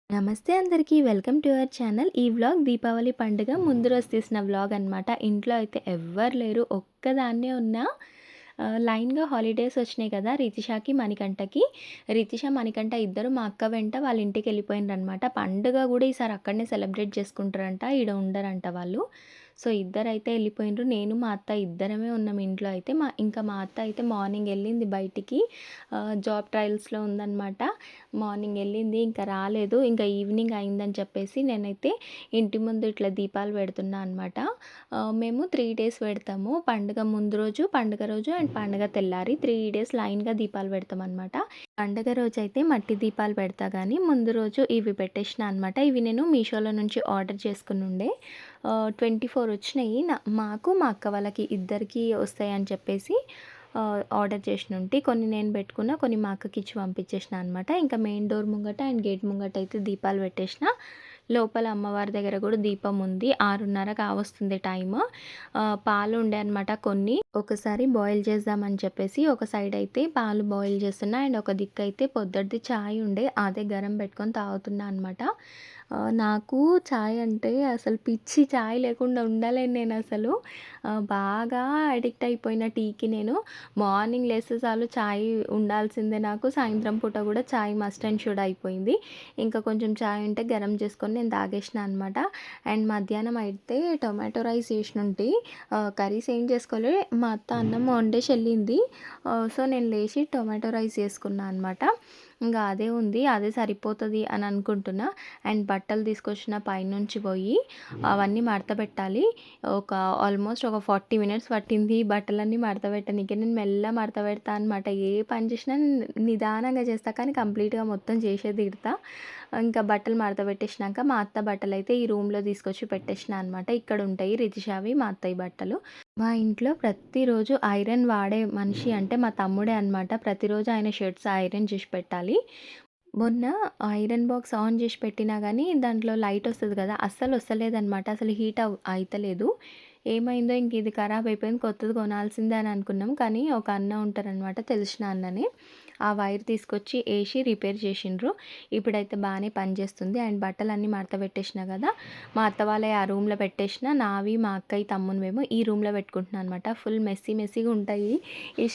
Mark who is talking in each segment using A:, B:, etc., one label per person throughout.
A: నమస్తే అందరికీ. Welcome to our channel. ఈ వ్లాగ్ దీపావళి పండుగ ముందు రోజు తీసిన వ్లాగ్ అనమాట. ఇంట్లో అయితే ఎవ్వరు లేరు. ఒక్కదాన్నే ఉన్నా. లైన్‌గా హాలిడేస్ వచ్చినాయి కదా! రితిషాకి, మణికంఠకి. రితిష, మణికంఠ ఇద్దరు మా అక్క వెంట వాళ్ళ ఇంటికెళ్ళిపోయిండ్రనమాట. పండుగ గూడా ఈసారి అక్కడనే సెలబ్రేట్ చేసుకుంటారంట. ఈడ ఉండరంట వాళ్ళు. సో, ఇద్దరైతే ఎళ్ళిపోయిండ్రు. నేను, మా అత్త ఇద్దరమే ఉన్నాం ఇంట్లో అయితే. మా అత్త అయితే మార్నింగ్ ఎళ్ళింది బయటికి. జాబ్ ట్రయల్స్‌లో ఉందనమాట. మార్నింగ్ ఎళ్ళింది. ఇంకా రాలేదు. ఇంకా ఈవినింగ్ అయిందని చెప్పేసి నేనైతే ఇంటి ముందు ఇట్లా దీపాలు పెడుతున్నా అనమాట. మేము 3 డేస్ పెడతాము. పండుగ ముందు రోజు, పండుగ రోజు అండ్ పండుగ తెల్లారి 3 డేస్ లైన్‌గా దీపాలు పెడతామనమాట. పండుగ రోజైతే మట్టి దీపాలు పెడతా గానీ, ముందు రోజు ఇవి పెట్టేషినా అనమాట. ఇవి నేను మీషోలో నుంచి ఆర్డర్ చేసుకునుండే. 24 వచ్చినాయి. మాకు, మా అక్క వాళ్ళకి ఇద్దరికీ వస్తాయని చెప్పేసి ఆర్డర్ చేసినుంటి. కొన్ని నేను పెట్టుకున్న, కొన్ని మా అక్కకిచ్చి పంపించేసిన అనమాట. ఇంకా మెయిన్ డోర్ ముంగట అండ్ గేట్ ముంగట అయితే దీపాలు పెట్టేసిన. లోపల అమ్మవారి దగ్గర కూడా దీపం ఉంది. 6:30 కావస్తుంది టైము. పాలు ఉండే అనమాట కొన్ని. ఒకసారి బాయిల్ చేద్దామని చెప్పేసి ఒక సైడ్ అయితే పాలు బాయిల్ చేస్తున్నా అండ్ ఒక దిక్కయితే పొద్దుటిది చాయ్ ఉండే అదే గరం పెట్టుకొని తాగుతున్నా అనమాట. నాకు చాయ్ అంటే అసలు పిచ్చి. చాయ్ లేకుండా ఉండలేను నేనసలు. బాగా అడిక్ట్ అయిపోయిన టీకి నేను. మార్నింగ్ లేస్తే చాలు చాయ్ ఉండాల్సిందే నాకు. సాయంత్రం పూట కూడా చాయ్ మస్ట్ అండ్ షుడ్ అయిపోయింది. ఇంకా కొంచెం చాయ్ ఉంటే గరం చేసుకొని నేను తాగేసిన అనమాట. అండ్ మధ్యాహ్నం అయితే టొమాటో రైస్ చేసినుంటి. కర్రీస్ ఏం చేసుకోలే. మా అత్త అన్నం వండేసి వెళ్ళింది. సో, నేను లేచి టొమాటో రైస్ చేసుకున్నా అనమాట. ఇంకా అదే ఉంది. అదే సరిపోతది అని అనుకుంటున్నా. అండ్ బట్టలు తీసుకొచ్చిన పైనుంచి పోయి అవన్నీ మడతబెట్టాలి. ఆల్మోస్ట్ ఒక 40 మినిట్స్ పట్టింది ఈ బట్టలన్నీ మడతబెట్టనీకి. నేను మెల్లగా మడతబెడతా అనమాట. ఏ పని చేసినా నిదానంగా చేస్తా కానీ కంప్లీట్‌గా మొత్తం చేసే తీరుతా. ఇంకా బట్టలు మడతబెట్టేసినాక మా అత్త బట్టలైతే ఈ రూమ్‌లో తీసుకొచ్చి పెట్టేసినా అనమాట. ఇక్కడ ఉంటాయి రితిషావి, మా అత్తయ్య బట్టలు. మా ఇంట్లో ప్రతిరోజు ఐరన్ వాడే మనిషి అంటే మా తమ్ముడే అనమాట. ప్రతిరోజు ఆయన షర్ట్స్ ఐరన్ చేసి పెట్టాలి. మొన్న ఐరన్ బాక్స్ ఆన్ చేసి పెట్టినా గానీ దాంట్లో లైట్ వస్తది కదా! అస్సలు వస్తలేదనమాట. అసలు హీట్ అయితలేదు. ఏమైందో ఇంక ఇది ఖరాబ్ అయిపోయింది. కొత్తది కొనాల్సిందే అని అనుకున్నాం. కానీ ఒక అన్న ఉంటారనమాట, తెలిసిన అన్ననే. ఆ వైర్ తీసుకొచ్చి ఏసి రిపేర్ చేసిండ్రు. ఇప్పుడైతే బానే పనిచేస్తుంది. అండ్ బట్టలన్నీ మడత పెట్టేసినా కదా! మా అత్త వాళ్ళయి ఆ రూమ్‌లో పెట్టేసిన. నావి, మా అక్కయి, తమ్మునివేమో ఈ రూమ్‌లో పెట్టుకుంటున్నా అనమాట. ఫుల్ మెస్సీగా ఉంటాయి ఈ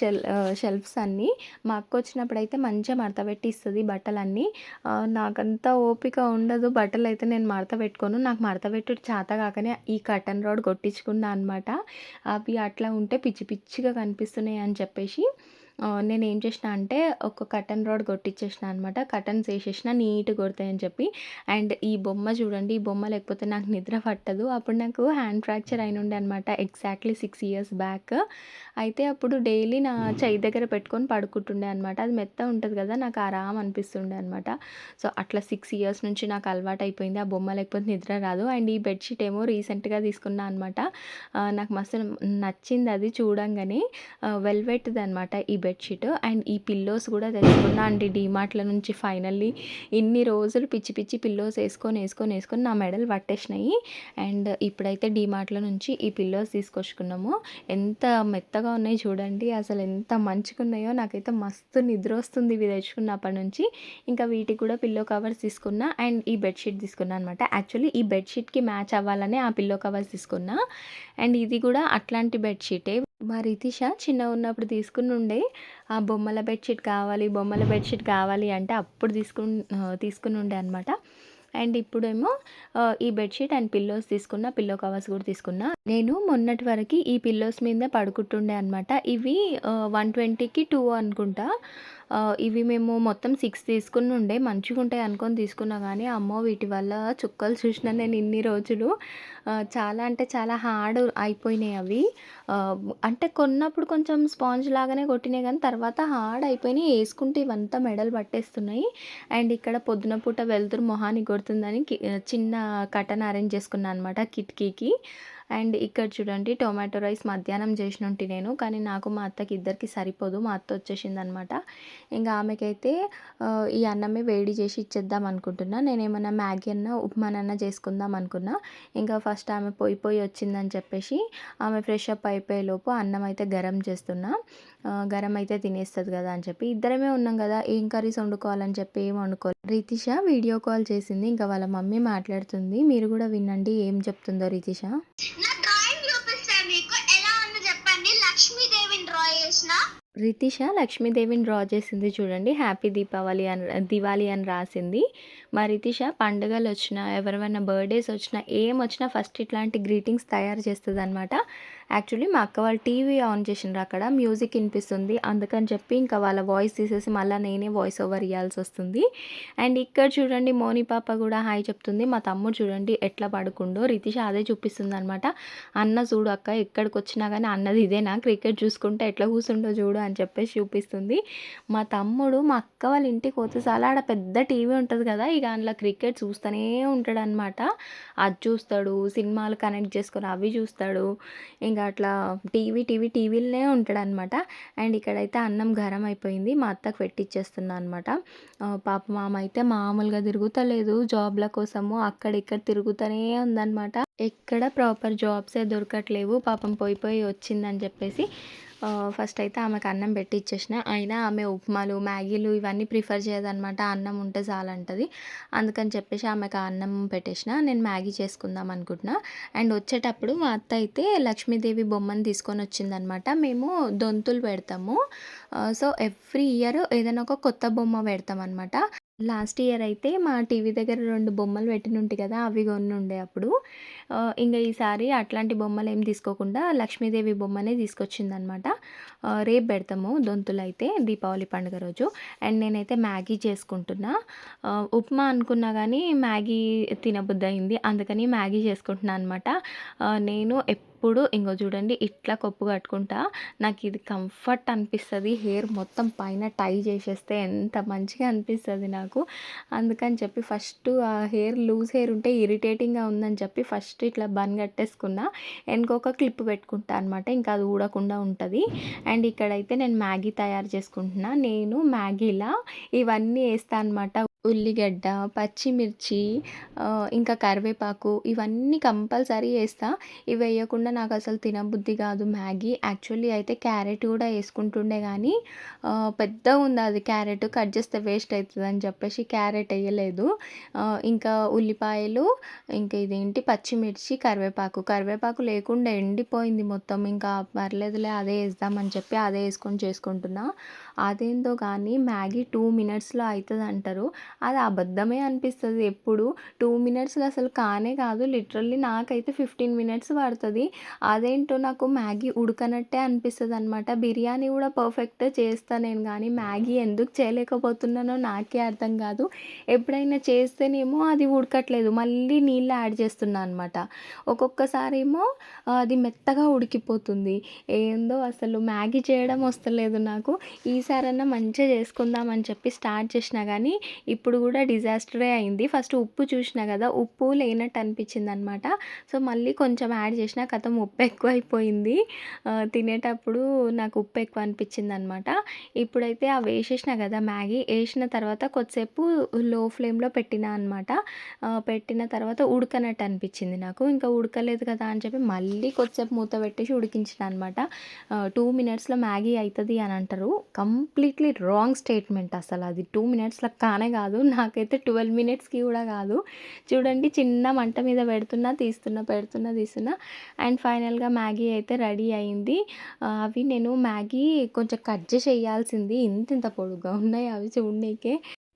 A: షెల్ఫ్స్ అన్నీ. మా అక్క వచ్చినప్పుడైతే మంచిగా మడతపెట్టి ఇస్తది బట్టలన్నీ. నాకంత ఓపిక ఉండదు. బట్టలైతే నేను మడత పెట్టుకోను. నాకు మడత పెట్టుడు చేత కాకనే ఈ కర్టన్ రాడ్ కొట్టించుకున్నా అనమాట. అవి అట్లా ఉంటే పిచ్చి పిచ్చిగా కనిపిస్తున్నాయి అని చెప్పేసి నేనేం చేసిన అంటే ఒక కర్టన్ రాడ్ కొట్టించేసిన అనమాట. కర్టన్స్ ఏసేసిన నీట్‌గా కొడతాయని చెప్పి. అండ్ ఈ బొమ్మ చూడండి. ఈ బొమ్మ లేకపోతే నాకు నిద్ర పట్టదు. అప్పుడు నాకు హ్యాండ్ ఫ్రాక్చర్ అయినుండే అనమాట. Exactly 6 years back. అయితే అప్పుడు డైలీ నా చెయ్యి దగ్గర పెట్టుకొని పడుకుంటుండే అనమాట. అది మెత్తగా ఉంటది కదా! నాకు ఆరాం అనిపిస్తుండే అనమాట. సో, అట్లా 6 ఇయర్స్ నుంచి నాకు అలవాటయిపోయింది. ఆ బొమ్మ లేకపోతే నిద్ర రాదు. అండ్ ఈ బెడ్‌షీట్ ఏమో రీసెంట్‌గా తీసుకున్నా అనమాట. నాకు మస్తు నచ్చిందది చూడంగానే. వెల్వెట్‌దనమాట ఈ బెడ్‌షీట్. అండ్ ఈ పిల్లోస్ కూడా తెచ్చుకున్నా అండి డీమార్ట్‌లో నుంచి ఫైనల్లీ. ఇన్ని రోజులు పిచ్చి పిచ్చి పిల్లోస్ ఏసుకొని నా మెడలు పట్టేసినాయి. అండ్ ఇప్పుడైతే డీమార్ట్‌లో నుంచి ఈ పిల్లోస్ తీసుకొచ్చుకున్నాము. ఎంత మెత్తగా ఉన్నాయి చూడండి. అసలు ఎంత మంచిగున్నాయో. నాకైతే మస్తు నిద్రొస్తుంది ఇవి తెచ్చుకున్నప్పటి నుంచి. ఇంకా వీటికి కూడా పిల్లో కవర్స్ తీసుకున్నా. అండ్ ఈ బెడ్‌షీట్ తీసుకున్నా అనమాట. యాక్చువల్లీ ఈ బెడ్‌షీట్‌కి మ్యాచ్ అవ్వాలనే ఆ పిల్లో కవర్స్ తీసుకున్నా. అండ్ ఇది కూడా అట్లాంటి బెడ్‌షీటే. మా రితిష చిన్నగున్నప్పుడు తీసుకునుండే. ఆ బొమ్మల బెడ్‌షీట్ కావాలి అంటే అప్పుడు తీసుకునుండే అనమాట. అండ్ ఇప్పుడేమో ఈ బెడ్‌షీట్ అండ్ పిల్లోస్ తీసుకున్నా. పిల్లో కవర్స్ కూడా తీసుకున్నా. నేను మొన్నటి వరకి ఈ పిల్లోస్ మీదే పడుకుంటుండే అనమాట. ఇవి 120కి 2 అనుకుంటా. ఇవి మేము మొత్తం 6 తీసుకునుండే. మంచిగుంటాయి అనుకోని తీసుకున్నా గానీ, అమ్మో! వీటి వల్ల చుక్కలు చూసినా నేను ఇన్ని రోజులు. చాలా అంటే చాలా హార్డ్ అయిపోయినాయి అవి. అంటే కొన్నప్పుడు కొంచెం స్పాంజ్ లాగానే కొట్టినాయి గానీ, తర్వాత హార్డ్ అయిపోయినాయి. ఏసుకుంటే ఇవంతా మెడలు పట్టేస్తున్నాయి. అండ్ ఇక్కడ పొద్దున పూట వెలుతురు మొహానికి కొడుతుందని చిన్న కర్టెన్ అరేంజ్ చేసుకున్నా అనమాట కిటికీకి. అండ్ ఇక్కడ చూడండి టొమాటో రైస్ మధ్యాహ్నం చేసినుంటి నేను. కానీ నాకు మా అత్తకి ఇద్దరికి సరిపోదు. మా అత్త వచ్చేసిందనమాట. ఇంక ఆమెకైతే ఈ అన్నమే వేడి చేసి ఇచ్చేద్దాం అనుకుంటున్నా. నేనేమన్నా మ్యాగీ అన్నా, ఉప్మానన్నా చేసుకుందాం అనుకున్నా. ఇంకా ఫస్ట్ ఆమె పోయి వచ్చిందని చెప్పేసి ఆమె ఫ్రెష్ అప్ అయిపోయేలోపు అన్నం అయితే గరం చేస్తున్నా. గరం అయితే తినేస్తది కదా అని చెప్పి. ఇద్దరమే ఉన్నాం కదా, ఏం కర్రీస్ వండుకోవాలని చెప్పి ఏం వండుకోలేదు. రితిష వీడియో కాల్ చేసింది. ఇంకా వాళ్ళ మమ్మీ మాట్లాడుతుంది. మీరు కూడా వినండి ఏం చెప్తుందో రితిష.
B: నా డ్రాయింగ్ చూపిస్తా మీకు ఎలా ఉందో చెప్పండి. లక్ష్మీదేవిని డ్రా చేసిన.
A: రితిష లక్ష్మీదేవిని డ్రా చేసింది చూడండి. హ్యాపీ దివాళీ అని రాసింది. మా రితిష పండుగలు వచ్చినా, ఎవరివైనా బర్త్డేస్ వచ్చినా, ఏం వచ్చినా ఫస్ట్ ఇట్లాంటి గ్రీటింగ్స్ తయారు చేస్తుందనమాట. యాక్చువల్లీ మా అక్క వాళ్ళు టీవీ ఆన్ చేసిండ్రు, అక్కడ మ్యూజిక్ వినిపిస్తుంది. అందుకని చెప్పి ఇంకా వాళ్ళ వాయిస్ తీసేసి మళ్ళీ నేనే వాయిస్ ఓవర్ ఇవ్వాల్సి వస్తుంది. అండ్ ఇక్కడ చూడండి మోని పాప కూడా హాయ్ చెప్తుంది. మా తమ్ముడు చూడండి ఎట్లా పడుకుండో. రితిష అదే చూపిస్తుంది అనమాట. అన్న చూడు అక్క, ఎక్కడికి వచ్చినా కానీ అన్నది ఇదేనా, క్రికెట్ చూసుకుంటే ఎట్లా కూర్చుండో చూడు అని చెప్పేసి చూపిస్తుంది. మా తమ్ముడు మా అక్క వాళ్ళ ఇంటికి పోతే చాలా ఆడ పెద్ద టీవీ ఉంటుంది కదా, ఇక అందులో క్రికెట్ చూస్తూనే ఉంటాడు అనమాట. అది చూస్తాడు, సినిమాలు కనెక్ట్ చేసుకొని అవి చూస్తాడు. ఇంకా అట్లా టీవీలోనే ఉంటాడు అనమాట. అండ్ ఇక్కడైతే అన్నం గరం అయిపోయింది, మా అత్తకు పెట్టిచ్చేస్తున్నా అనమాట. పాప మామ అయితే మామూలుగా తిరుగుతలేదు జాబ్ల కోసము, అక్కడిక్కడ తిరుగుతూనే ఉందన్నమాట. ఎక్కడ ప్రాపర్ జాబ్సే దొరకట్లేవు. పాపం పోయి వచ్చిందని చెప్పేసి ఫస్ట్ అయితే ఆమెకు అన్నం పెట్టిచ్చేసిన. అయినా ఆమె ఉప్మాలు, మ్యాగీలు ఇవన్నీ ప్రిఫర్ చేయదనమాట. అన్నం ఉంటే చాలంటది. అందుకని చెప్పేసి ఆమెకు ఆ అన్నం పెట్టేసిన. నేను మ్యాగీ చేసుకుందాం అనుకుంటున్నా. అండ్ వచ్చేటప్పుడు మా అత్త అయితే లక్ష్మీదేవి బొమ్మను తీసుకొని వచ్చిందనమాట. మేము దొంతులు పెడతాము. సో ఎవ్రీ ఇయర్ ఏదైనా ఒక కొత్త బొమ్మ పెడతాం అనమాట. లాస్ట్ ఇయర్ అయితే మా టీవీ దగ్గర 2 బొమ్మలు పెట్టినుంటి కదా, అవి కొన్నుండే అప్పుడు. ఇంక ఈసారి అట్లాంటి బొమ్మలు ఏం తీసుకోకుండా లక్ష్మీదేవి బొమ్మనే తీసుకొచ్చిందనమాట. రేపు పెడతాము దొంతులైతే దీపావళి పండుగ రోజు. అండ్ నేనైతే మ్యాగీ చేసుకుంటున్నా. ఉప్మా అనుకున్నా కానీ మ్యాగీ తినబుద్దయింది. అందుకని మ్యాగీ చేసుకుంటున్నా అనమాట. నేను ఎప్పుడు ఇంగో చూడండి ఇట్లా కొప్పు కట్టుకుంటా. నాకు ఇది కంఫర్ట్ అనిపిస్తుంది. హెయిర్ మొత్తం పైన టై చేసేస్తే ఎంత మంచిగా అనిపిస్తుంది నాకు. అందుకని చెప్పి ఫస్ట్ ఆ లూజ్ హెయిర్ ఉంటే ఇరిటేటింగ్గా ఉందని చెప్పి ఫస్ట్ ఇట్లా బన్ కట్టేసుకున్నా. వెనకొక క్లిప్ పెట్టుకుంటా అనమాట, ఇంకా అది ఊడకుండా ఉంటుంది. అండ్ ఇక్కడైతే నేను మ్యాగీ తయారు చేసుకుంటున్నా. నేను మ్యాగీలా ఇవన్నీ వేస్తా అనమాట. ఉల్లిగడ్డ, పచ్చిమిర్చి, ఇంకా కరివేపాకు ఇవన్నీ కంపల్సరీ వేస్తా. ఇవి వేయకుండా నాకు అసలు తినబుద్ధి కాదు మ్యాగీ. యాక్చువల్లీ అయితే క్యారెట్ కూడా వేసుకుంటుండే కానీ పెద్దగా ఉంది అది క్యారెట్, కట్ చేస్తే వేస్ట్ అవుతుంది అని చెప్పేసి క్యారెట్ వేయలేదు. ఇంకా ఉల్లిపాయలు, ఇంకా ఇదేంటి పచ్చిమిర్చి, కరివేపాకు లేకుండా ఎండిపోయింది మొత్తం. ఇంకా పర్లేదులే అదే వేద్దామని చెప్పి అదే వేసుకొని చేసుకుంటున్నా. అదేందో కానీ మ్యాగీ 2 మినిట్స్లో అవుతుంది అంటారు. అది అబద్ధమే అనిపిస్తుంది ఎప్పుడు. 2 మినిట్స్లో అసలు కానే కాదు. లిటరల్లీ నాకైతే 15 మినిట్స్ పడుతుంది. అదేంటో నాకు మ్యాగీ ఉడకనట్టే అనిపిస్తుంది అనమాట. బిర్యానీ కూడా పర్ఫెక్ట్గా చేస్తాను నేను, కానీ మ్యాగీ ఎందుకు చేయలేకపోతున్నానో నాకే అర్థం కాదు. ఎప్పుడైనా చేస్తేనేమో అది ఉడకట్లేదు, మళ్ళీ నీళ్ళు యాడ్ చేస్తున్నా అనమాట. ఒక్కొక్కసారి ఏమో అది మెత్తగా ఉడికిపోతుంది. ఏందో అసలు మ్యాగీ చేయడం వస్తలేదు నాకు. ఈసారన్నా మంచిగా చేసుకుందాం అని చెప్పి స్టార్ట్ చేసినా కానీ ఇప్పుడు కూడా డిజాస్టరే అయింది. ఫస్ట్ ఉప్పు చూసినా కదా, ఉప్పు లేనట్టు అనిపించింది అనమాట. సో మళ్ళీ కొంచెం యాడ్ చేసిన, కథం ఉప్పు ఎక్కువ అయిపోయింది. తినేటప్పుడు నాకు ఉప్పు ఎక్కువ అనిపించింది అనమాట. ఇప్పుడైతే అవి వేసేసిన కదా, మ్యాగీ వేసిన తర్వాత కొద్దిసేపు లో ఫ్లేమ్లో పెట్టినా అనమాట. పెట్టిన తర్వాత ఉడకనట్టు అనిపించింది నాకు. ఇంకా ఉడకలేదు కదా అని చెప్పి మళ్ళీ కొద్దిసేపు మూత పెట్టేసి ఉడికించిన అనమాట. 2 మినిట్స్లో మ్యాగీ అవుతుంది అని అంటారు. Completely wrong statement. అసలు అది 2 మినిట్స్లో కానే కాదు. నాకైతే 12 మినిట్స్కి కూడా కాదు. చూడండి చిన్న మంట మీద తీస్తున్నా. అండ్ ఫైనల్గా మ్యాగీ అయితే రెడీ అయింది. అవి నేను మ్యాగీ కొంచెం కట్ చేసి వేయాల్సింది, ఇంత పొడుగ్గా ఉన్నాయి అవి చూడనీకే.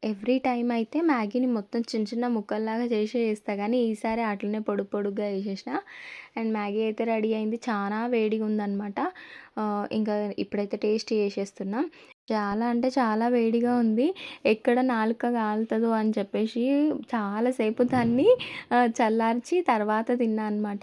A: ఎవ్రీ టైమ్ అయితే మ్యాగీని మొత్తం చిన్న ముక్కల్లాగా చేస్తా కానీ ఈసారి అట్లనే పొడుగ్గా వేసేసిన. అండ్ మ్యాగీ అయితే రెడీ అయింది. చాలా వేడిగా ఉందనమాట. ఇంకా ఇప్పుడైతే టేస్ట్ చేసేస్తున్నా. చాలా అంటే చాలా వేడిగా ఉంది. ఎక్కడ నాలుక కాలుతదో అని చెప్పేసి చాలా సేపు దాన్ని చల్లార్చి తర్వాత తిన్నా అనమాట.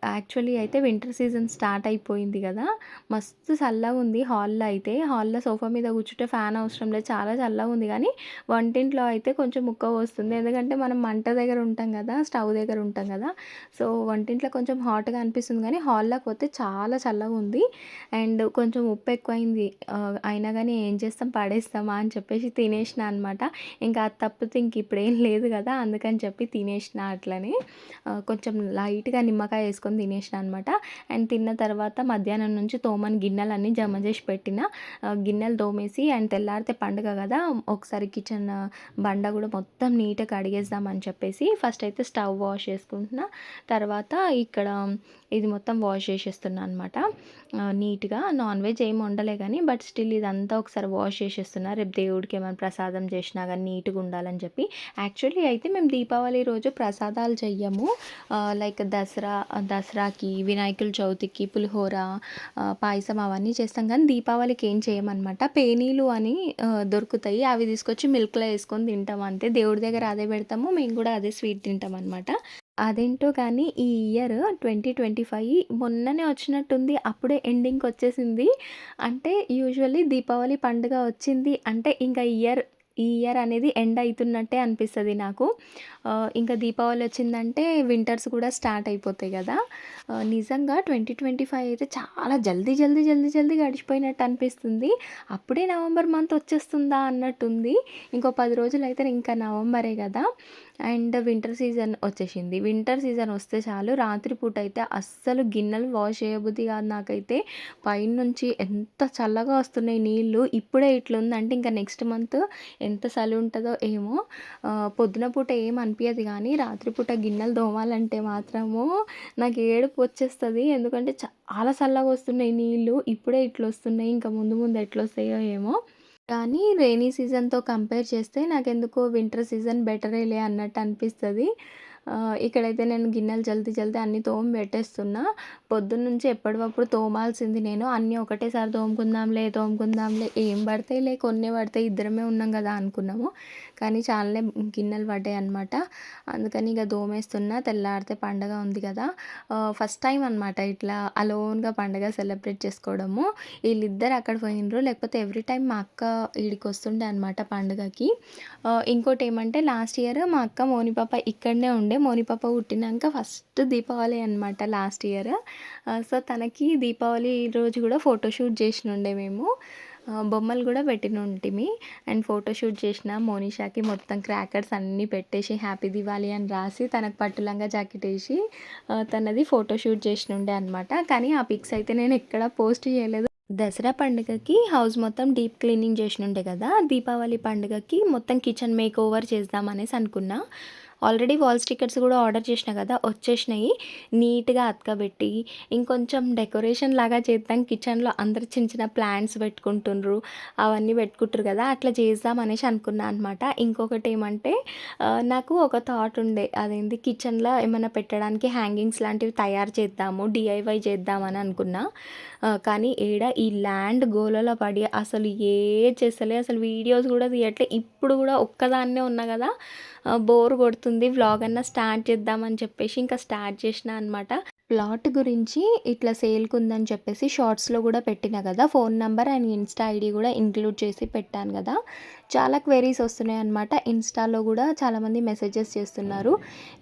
A: యాక్చువల్లీ అయితే వింటర్ సీజన్ స్టార్ట్ అయిపోయింది గదా! మస్తు చల్లగుంది హాల్‌లో అయితే. హాల్‌లో సోఫా మీద కూర్చుంటే ఫ్యాన్ అవసరం లేదు. చాలా చల్లగుంది గానీ, వంటింట్లో అయితే కొంచెం ఉక్కపోస్తుంది. ఎందుకంటే మనం మంట దగ్గర ఉంటాం గదా! స్టవ్ దగ్గర ఉంటాం గదా! సో, వంటింట్లో కొంచెం హాట్‌గా అనిపిస్తుంది గానీ, హాల్లోకి పోతే చాలా చల్లగుంది. అండ్ కొంచెం ఉప్పు ఎక్కువైంది. అయినా గానీ ఏం చేస్తాం పడేస్తామా అని చెప్పేసి తినేసినా అనమాట. ఇంకా అది తప్పితే ఇంక ఇప్పుడేం లేదు గదా! అందుకని చెప్పి తినేసినా అట్లనే. కొంచెం లైట్‌గా నిమ్మకాయ యేసుకొని తినేసినా అనమాట. అండ్ తిన్న తర్వాత మధ్యాహ్నం నుంచి తోమని గిన్నెలన్నీ జమ చేసి పెట్టిన. గిన్నెలు తోమేసి అండ్ తెల్లారితే పండుగ గదా! ఒకసారి కిచెన్ బండ గూడా మొత్తం నీట్‌గా కడిగేద్దాం అని చెప్పేసి ఫస్ట్ అయితే స్టవ్ వాష్ చేసుకుంటున్నా. తర్వాత ఇక్కడ ఇది మొత్తం వాష్ చేసేస్తున్నా అనమాట. నీట్‌గా నాన్ వెజ్ ఏమి వండలే గానీ బట్ స్టిల్ ఇదంతా ఒకసారి వాష్ చేసేస్తున్నా. రేపు దేవుడికి ఏమైనా ప్రసాదం చేసినా గానీ నీట్‌గా ఉండాలని చెప్పి. యాక్చువల్లీ అయితే మేము దీపావళి రోజు ప్రసాదాలు చెయ్యము. లైక్ దసరాకి, వినాయకుల చవితికి పులిహోర, పాయసం అవన్నీ చేస్తాం కానీ దీపావళికి ఏం చేయమనమాట. పేనీలు అని దొరుకుతాయి. అవి తీసుకొచ్చి మిల్క్‌లో యేసుకొని తింటాం అంతే. దేవుడి దగ్గర అదే పెడతాము. మేము కూడా అదే స్వీట్ తింటామనమాట. అదేంటో కానీ ఈ ఇయర్ 2025 మొన్ననే వచ్చినట్టుంది. అప్పుడే ఎండింగ్‌కొచ్చేసింది. అంటే యూజువల్లీ దీపావళి పండుగ వచ్చింది అంటే ఇంకా ఈ ఇయర్ అనేది ఎండ్ అయితున్నట్టే అనిపిస్తది నాకు. ఇంకా దీపావళి వచ్చిందంటే వింటర్స్ కూడా స్టార్ట్ అయిపోతాయి గదా! నిజంగా 2025 అయితే చాలా జల్దీ గడిచిపోయినట్టు అనిపిస్తుంది. అప్పుడే నవంబర్ మంత్ వచ్చేస్తుందా అన్నట్టుంది. ఇంకో 10 రోజులైతే ఇంకా నవంబరే గదా! అండ్ వింటర్ సీజన్ వచ్చేసింది. వింటర్ సీజన్ వస్తే చాలు రాత్రి పూట అయితే అస్సలు గిన్నెలు వాష్ చేయబుద్ధి కాదు నాకైతే. పైనుంచి ఎంత చల్లగా వస్తున్నాయి నీళ్ళు. ఇప్పుడే ఇట్లుందంటే ఇంకా నెక్స్ట్ మంత్ ఎంత చలి ఉంటదో ఏమో. పొద్దున పూట ఏం అనిపియదు గానీ రాత్రిపూట గిన్నెలు తోమాలంటే మాత్రము నాకు ఏడుపు వచ్చేస్తది. ఎందుకంటే చాలా చల్లగా వస్తున్నాయి నీళ్ళు. ఇప్పుడే ఇట్లొస్తున్నాయి. ఇంకా ముందు ముందు ఎట్లొస్తాయో ఏమో. కానీ రెయినీ సీజన్‌తో కంపేర్ చేస్తే నాకెందుకో వింటర్ సీజన్ బెటరేలే అన్నట్టు అనిపిస్తది. ఇక్కడైతే నేను గిన్నెలు జల్దీ అన్నీ తోమి పెట్టేస్తున్నా. పొద్దున్నుంచి ఎప్పటివప్పుడు తోమాల్సింది నేను. అన్నీ ఒకటేసారి తోముకుందాంలే ఏం పడతాయిలే కొన్నే పడతాయి ఇద్దరమే ఉన్నాం గదా అనుకున్నాము. కానీ చాలానే గిన్నెలు పడ్డాయన్నమాట. అందుకని ఇక తోమేస్తున్నా. తెల్లారితే పండగ ఉంది గదా! ఫస్ట్ టైమ్ అనమాట ఇట్లా అలోన్‌గా పండగ సెలబ్రేట్ చేసుకోవడము. ఈళ్ళిద్దరు అక్కడ పోయిండ్రు. లేకపోతే ఎవ్రీ టైమ్ మా అక్క ఈడికొస్తుండే అనమాట పండుగకి. ఇంకోటేమంటే లాస్ట్ ఇయర్ మా అక్క మోని పాప ఇక్కడనే ఉండే. మోని పాప పుట్టినంక ఫస్ట్ దీపావళి అనమాట లాస్ట్ ఇయర్. సో, తనకి దీపావళి రోజు గూడా ఫోటోషూట్ జేసినుండే మేము. బొమ్మలు గూడా పెట్టినుంటిమి. అండ్ ఫోటోషూట్ చేసిన మోనిషాకి మొత్తం క్రాకర్స్ అన్నీ పెట్టేసి హ్యాపీ దివాళీ అని రాసి తనకు పట్టు లంగా జాకెట్ ఏసి తనది ఫోటోషూట్ చేసినుండే అనమాట. కానీ ఆ పిక్స్ అయితే నేను ఎక్కడ పోస్ట్ చేయలేదు. దసరా పండుగకి హౌస్ మొత్తం డీప్ క్లీనింగ్ చేసినుండే కదా! దీపావళి పండుగకి మొత్తం కిచెన్ మేకోవర్ చేద్దామనేసి అనుకున్నా. ఆల్రెడీ వాల్ స్టిక్కర్స్ కూడా ఆర్డర్ చేసినా కదా! వచ్చేసినాయి. నీట్‌గా అతకబెట్టి ఇంకొంచెం డెకరేషన్ లాగా చేద్దాం కిచెన్‌లో అందరూ చిన్న ప్లాంట్స్ పెట్టుకుంటుండ్రు. అవన్నీ పెట్టుకుంటారు కదా! అట్లా చేద్దాం అనేసి అనుకున్నా అనమాట. ఇంకొకటేమంటే నాకు ఒక థాట్ ఉండే. అదేంది కిచెన్‌లో ఏమన్నా పెట్టడానికి హ్యాంగింగ్స్ లాంటివి తయారు చేద్దాము. డీఐవై చేద్దామని అనుకున్నా. కానీ ఈ ల్యాండ్ గోలలో పడి అసలు చేస్తలే. అసలు వీడియోస్ కూడా తీయట్లే. ఇప్పుడు కూడా ఒక్కదాన్నే ఉన్నా కదా! బోర్ కొడుతుంది. వ్లాగ్ అన్నా స్టార్ట్ చేద్దామని చెప్పేసి ఇంకా స్టార్ట్ చేసినా అనమాట. ప్లాట్ గురించి ఇట్లా సేల్‌కుందని చెప్పేసి షార్ట్స్‌లో గూడా పెట్టినా గదా! Phone number and Insta ID గూడా ఇంక్లూడ్ చేసి పెట్టాను గదా! చాలా క్వెరీస్ వస్తున్నాయన్నమాట. ఇన్‌స్టాలో గూడా చాలామంది మెసేజెస్ చేస్తున్నారు.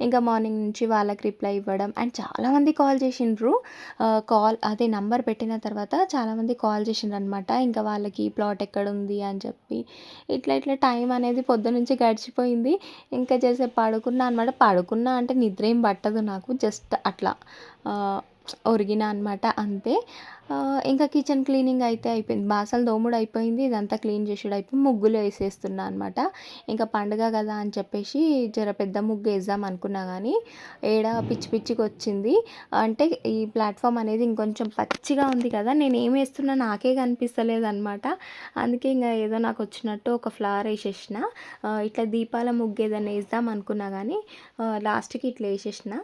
A: ఇంకా మార్నింగ్ నుంచి వాళ్ళకి రిప్లై ఇవ్వడం అండ్ చాలామంది కాల్ చేసిండ్రు. అదే నంబర్ పెట్టిన తర్వాత చాలామంది కాల్ చేసిండ్రనమాట. ఇంకా వాళ్ళకి ప్లాట్ ఎక్కడుంది అని చెప్పి. ఇట్లా టైం అనేది పొద్దునుంచి గడిచిపోయింది. ఇంకా జరసేపు పడుకున్నా అనమాట. పడుకున్నా అంటే నిద్ర ఏం పట్టదు నాకు. జస్ట్ అట్లా ఒరిగినా అనమాట అంతే. ఇంకా కిచెన్ క్లీనింగ్ అయితే అయిపోయింది. బాసలు తోముడు అయిపోయింది. ఇదంతా క్లీన్ చేసుడు అయిపోయి ముగ్గులు వేసేస్తున్నా అనమాట. ఇంకా పండుగ కదా అని చెప్పేసి జర పెద్ద ముగ్గు వేద్దాం అనుకున్నా కానీ పిచ్చిగా వచ్చింది. అంటే ఈ ప్లాట్ఫామ్ అనేది ఇంకొంచెం పచ్చిగా ఉంది కదా! నేను ఏం వేస్తున్నా నాకే కనిపిస్తలేదనమాట. అందుకే ఇంకా ఏదో నాకు వచ్చినట్టు ఒక ఫ్లవర్ వేసేసిన. ఇట్లా దీపాల ముగ్గు ఏదైనా వేద్దాం అనుకున్నా కానీ లాస్ట్‌కి ఇట్లా వేసేసిన.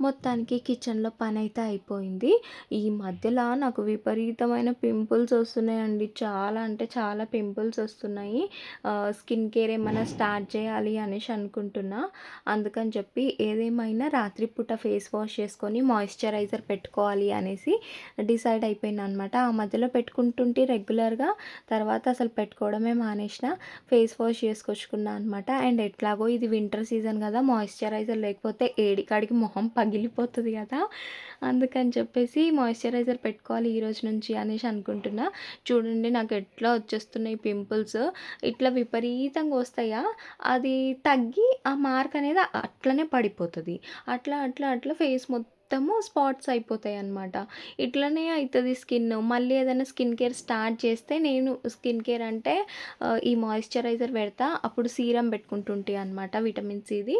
A: మొత్తానికి కిచెన్‌లో పనైతే అయిపోయింది. ఈ మధ్యల నాకు విపరీతమైన పింపుల్స్ వస్తున్నాయండి. చాలా అంటే చాలా పింపుల్స్ వస్తున్నాయి. స్కిన్ కేర్ ఏమన్నా స్టార్ట్ చేయాలి అనేసి అనుకుంటున్నా. అందుకని చెప్పి ఏదేమైనా రాత్రి పూట ఫేస్ వాష్ చేసుకొని మాయిశ్చరైజర్ పెట్టుకోవాలి అనేసి డిసైడ్ అయిపోయాననమాట. ఆ మధ్యలో పెట్టుకుంటుంటే రెగ్యులర్‌గా, తర్వాత అసలు పెట్టుకోవడమే మానేసిన. ఫేస్ వాష్ చేసుకొచ్చుకున్నా అనమాట. అండ్ ఎట్లాగో ఇది వింటర్ సీజన్ కదా! మాయిశ్చరైజర్ లేకపోతే ఏడికాడికి మొహం పగిలిపోతది కదా! అందుకని చెప్పేసి మాయిశ్చరైజర్ పెట్టుకోవాలి ఈరోజు నుంచి అనేసి అనుకుంటున్నా. చూడండి నాకు ఎట్లా వచ్చేస్తున్నాయి పింపుల్స్. ఇట్లా విపరీతంగా వస్తాయా, అది తగ్గి ఆ మార్క్ అనేది అట్లనే పడిపోతది. అట్లా, అట్లా, అట్లా ఫేస్ మొత్తము స్పాట్స్ అయిపోతాయన్నమాట. ఇట్లనే అయితది స్కిన్. మళ్ళీ ఏదైనా స్కిన్ కేర్ స్టార్ట్ చేస్తే, నేను స్కిన్ కేర్ అంటే ఈ మాయిశ్చరైజర్ పెడతా. అప్పుడు సీరం పెట్టుకుంటుంటి అనమాట విటమిన్ సిది.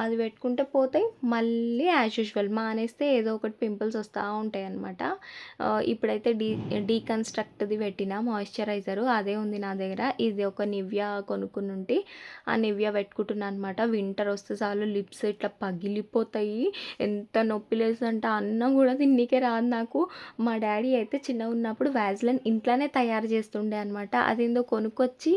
A: అది పెట్టుకుంటే పోతాయి. మళ్ళీ యాజ్ యూజువల్ మానేస్తే ఏదో ఒకటి పింపుల్స్ వస్తా ఉంటాయన్నమాట. ఇప్పుడైతే డీకన్‌స్ట్రక్ట్‌ది పెట్టిన మాయిశ్చరైజరు. అదే ఉంది నా దగ్గర. ఇది ఒక నివియా కొనుక్కునుంటి. ఆ నివియా పెట్టుకుంటున్నా అనమాట. వింటర్ వస్తే చాలు లిప్స్ ఇట్లా పగిలిపోతాయి. ఎంత నొప్పి లేస్తదంటే అన్నం కూడా తిననీకే రాదు నాకు. మా డ్యాడీ అయితే చిన్నగున్నప్పుడు వ్యాజ్లైన్ ఇంట్లోనే తయారు చేస్తుండే అనమాట. అదేందో కొనుక్కొచ్చి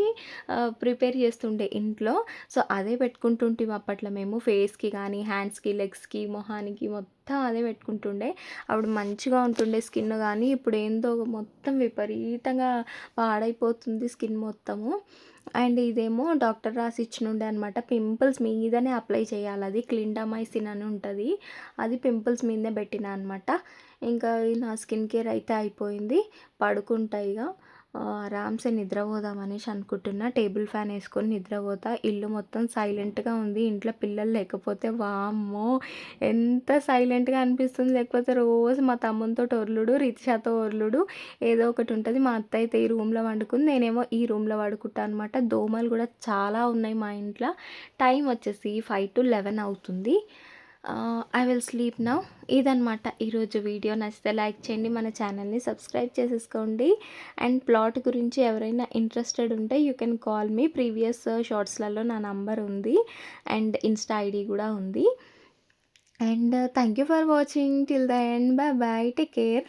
A: ప్రిపేర్ చేస్తుండే ఇంట్లో. సో, అదే పెట్టుకుంటుంటిమి అప్పట్లో మేము. ఫేస్‌కి కానీ, హ్యాండ్స్‌కి, లెగ్స్‌కి, మొహానికి మొత్తం అదే పెట్టుకుంటుండే. అప్పుడు మంచిగా ఉంటుండే స్కిన్ గానీ, ఇప్పుడేందో మొత్తం విపరీతంగా పాడైపోతుంది స్కిన్ మొత్తము. అండ్ ఇదేమో డాక్టర్ రాసి ఇచ్చినుండే అనమాట. పింపుల్స్ మీదనే అప్లై చేయాలది. క్లిండామైసిన్ అని ఉంటది. అది పింపుల్స్ మీదనే పెట్టినా అనమాట. ఇంకా నా స్కిన్ కేర్ అయితే అయిపోయింది. పడుకుంటా ఇగ. ఆరామ్సే నిద్రపోదాం అనేసి అనుకుంటున్నా. టేబుల్ ఫ్యాన్ ఏసుకొని నిద్రపోతా. ఇల్లు మొత్తం సైలెంట్‌గా ఉంది. ఇంట్లో పిల్లలు లేకపోతే వామ్మో! ఎంత సైలెంట్‌గా అనిపిస్తుంది. లేకపోతే రోజు మా తమ్మునితోటి ఒర్లుడు, రితిషాతో ఒర్లుడు ఏదో ఒకటి ఉంటది. మా అత్త అయితే ఈ రూమ్‌లో పండుకుంది. నేనేమో ఈ రూమ్‌లో పడుకుంటా అనమాట. దోమలు కూడా చాలా ఉన్నాయి మా ఇంట్లో. టైం వచ్చేసి 5-11 అవుతుంది. I will sleep now. ఇదనమాట ఈరోజు వీడియో. నచ్చితే లైక్ చేయండి. మన ఛానల్‌ని సబ్స్క్రైబ్ చేసేసుకోండి. అండ్ ప్లాట్ గురించి ఎవరైనా ఇంట్రెస్టెడ్ ఉంటే you can call me. Previous షార్ట్స్‌లలో నా నంబర్ ఉంది. అండ్ ఇన్‌స్టా ఐడీ కూడా ఉంది. And thank you for watching till the end. Bye bye. Take care.